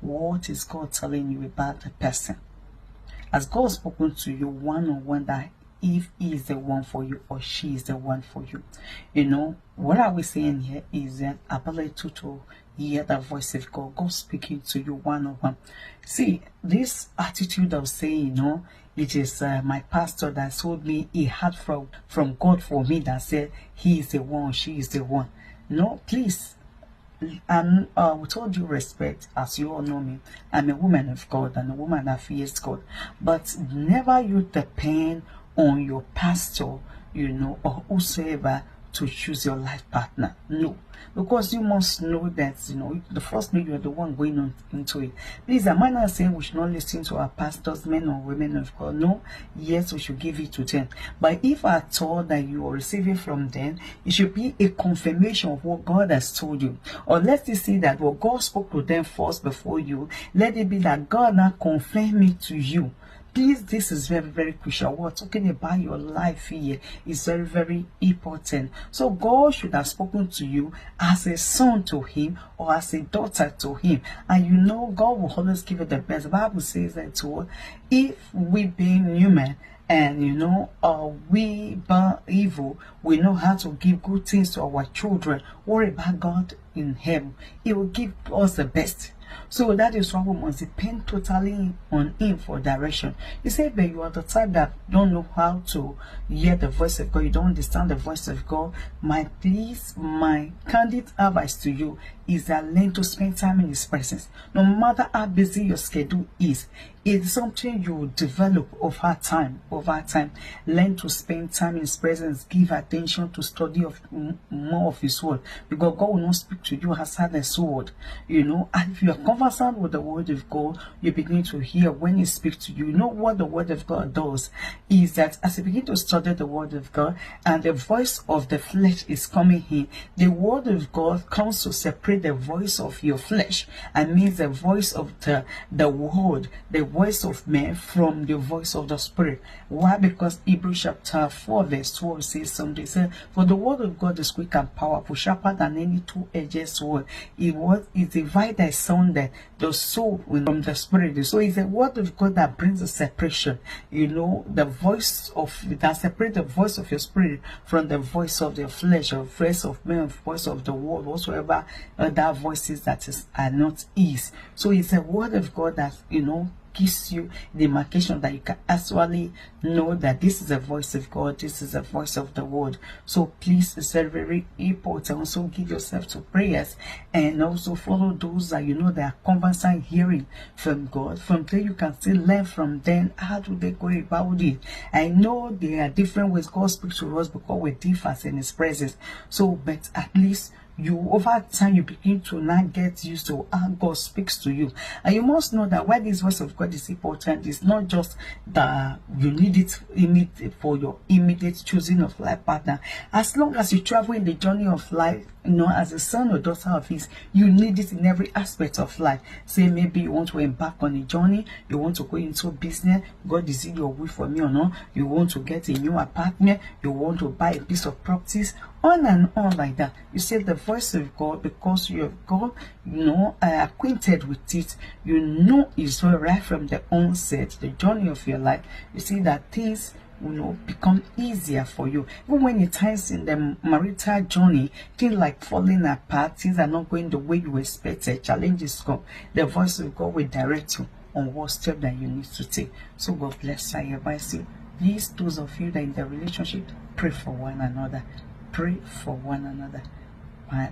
what is God telling you about the person? Has God spoken to you one-on-one that if he is the one for you or she is the one for you? You know, what are we saying here is that ability to hear the voice of God, God speaking to you one-on-one. See, this attitude of saying, you know, it is my pastor that told me he had from God for me that said he is the one, she is the one. No, please. And with all due respect, as you all know me, I'm a woman of God and a woman that fears God. But never you depend on your pastor, you know, or whosoever to choose your life partner. No, because you must know that, you know, the first thing, you're the one going on into it. Please, am I not saying we should not listen to our pastors, men or women of God? No, yes, we should give it to them. But if at all that you are receiving from them, it should be a confirmation of what God has told you. Or let us see that what God spoke to them first before you, let it be that God now confirm it to you. Please, this is very, very crucial. We're talking about your life here. It's very, very important. So God should have spoken to you as a son to him or as a daughter to him. And you know, God will always give you the best. The Bible says that too. If we being human, and you know, we born evil, we know how to give good things to our children. Worry about God in heaven. He will give us the best. So that is why we must depend totally on him for direction. You say, but you are the type that don't know how to hear the voice of God, you don't understand the voice of God. My candid advice to you is that learn to spend time in his presence. No matter how busy your schedule is, it's something you will develop over time. Learn to spend time in his presence. Give attention to study of more of his word, because God will not speak to you outside the sword. You know, and if you are conversant with the word of God, you begin to hear when he speaks to you. You know what the word of God does is that as you begin to study the word of God and the voice of the flesh is coming in, the word of God comes to separate the voice of your flesh, and means the voice of the word, the voice of man, from the voice of the spirit. Why? Because Hebrews chapter 4 verse 12 says something. Says, for the word of God is quick and powerful, sharper than any two-edged sword. It divides asunder the soul from the spirit. So it's the word of God that brings the separation. You know, the voice of that separates the voice of your spirit from the voice of the flesh, or voice of man, voice of the world, whatsoever other voices that are not his. So it's a word of God that, you know, gives you the marcation that you can actually know that this is the voice of God, this is the voice of the word. So please, it's very, very important. Also give yourself to prayers, and also follow those that you know that are conversant hearing from God. From there you can still learn from them. How do they go about it? I know there are different ways God speaks to us because we differ in his presence. So, but at least you, over time, you begin to now get used to how God speaks to you. And you must know that why this voice of God is important, it's not just that you need it for your immediate choosing of life partner. As long as you travel in the journey of life, you know, as a son or daughter of his, you need it in every aspect of life. Say maybe you want to embark on a journey, you want to go into business, God is in your will for me or not, you want to get a new apartment, you want to buy a piece of properties, on and on like that. You say the voice of God, because you have God, you know, acquainted with it, you know it's right from the onset, the journey of your life. You see that things, you know, become easier for you. Even when it times in the marital journey, things like falling apart, things are not going the way you expected, challenges come, the voice of God will direct you on what step that you need to take. So God bless you. I advise you, please, those of you that are in the relationship, pray for one another. Pray for one another. Bye.